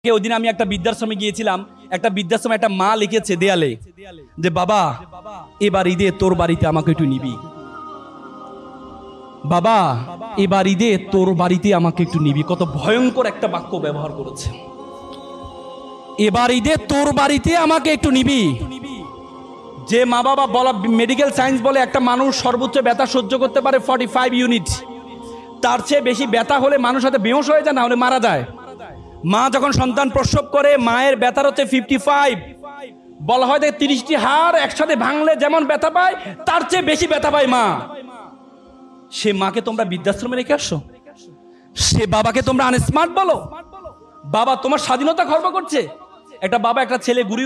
ওই দিন আমি একটা বৃদ্ধাশ্রমে গিয়েছিলাম। একটা বৃদ্ধাশ্রমে একটা মা লিখেছে দেয়ালে যে বাবা এবার ঈদে তোর বাড়িতে আমাকে একটু নিবি, বাবা এবার ঈদে তোর বাড়িতে আমাকে একটু নিবি। কত ভয়ঙ্কর একটা বাক্য ব্যবহার করেছে, এবার ঈদে তোর বাড়িতে আমাকে একটু নিবি। যে মা বাবা বলা, মেডিকেল সায়েন্স বলে একটা মানুষ সর্বোচ্চ ব্যথা সহ্য করতে পারে 45 ইউনিট। তার চেয়ে বেশি ব্যথা হলে মানুষ হয়তো বেহুশ হয়ে যায়, না হলে মারা যায়। মা যখন সন্তান প্রসব করে মায়ের ব্যথার হচ্ছে 55। বলা হয় যে 30টি হাড় একসাথে ভাঙলে যেমন ব্যথা পায় তার চেয়ে বেশি ব্যথা পায় মা। সে মাকে তোমরা বৃদ্ধাশ্রমে রেখে আসছো, সে বাবাকে তোমরা আনস্মার্ট বলো। বাবা তোমার স্বাধীনতা খর্ব করছে। একটা বাবা একটা ছেলে ঘুরে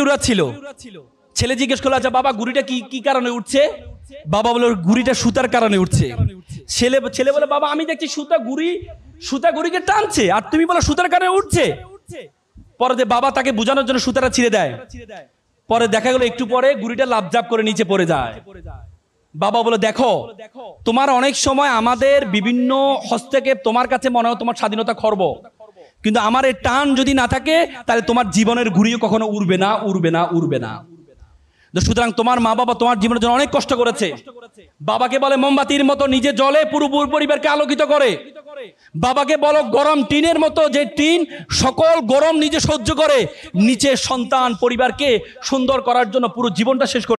উড়াচ্ছিল, ছেলে জিজ্ঞেস করলো আচ্ছা বাবা ঘুড়িটা কি কারণে উঠছে? বাবা বলে ঘুড়িটা সুতার কারণে উঠছে। ছেলে বলে বাবা আমি দেখছি সুতা ঘুড়িকে টানছে আর তুমি বলো সুতার কারণে উঠছে। পরে যে বাবা তাকে বোঝানোর জন্য সুতাটা ছিঁড়ে দেয়। পরে দেখা গেল একটু পরে ঘুড়িটা লাফঝাপ করে নিচে পড়ে যায়। বাবা বলে দেখো তোমার অনেক সময় আমাদের বিভিন্ন হস্তক্ষেপ তোমার কাছে মনে হয় তোমার স্বাধীনতা খর্ব, কিন্তু আমার এই টান যদি না থাকে তাহলে তোমার জীবনের ঘুড়িও কখনো উড়বে না। সুতরাং তোমার মা বাবা তোমার জীবনের জন্য অনেক কষ্ট করেছে। বাবাকে বলে মোমবাতির মতো নিজে জ্বলে পুরো পরিবারকে আলোকিত করে। বাবাকে বলো গরম টিনের মতো, যে টিন সকল গরম নিজে সহ্য করে, নিচে সন্তান পরিবারকে সুন্দর করার জন্য পুরো জীবনটা শেষ করে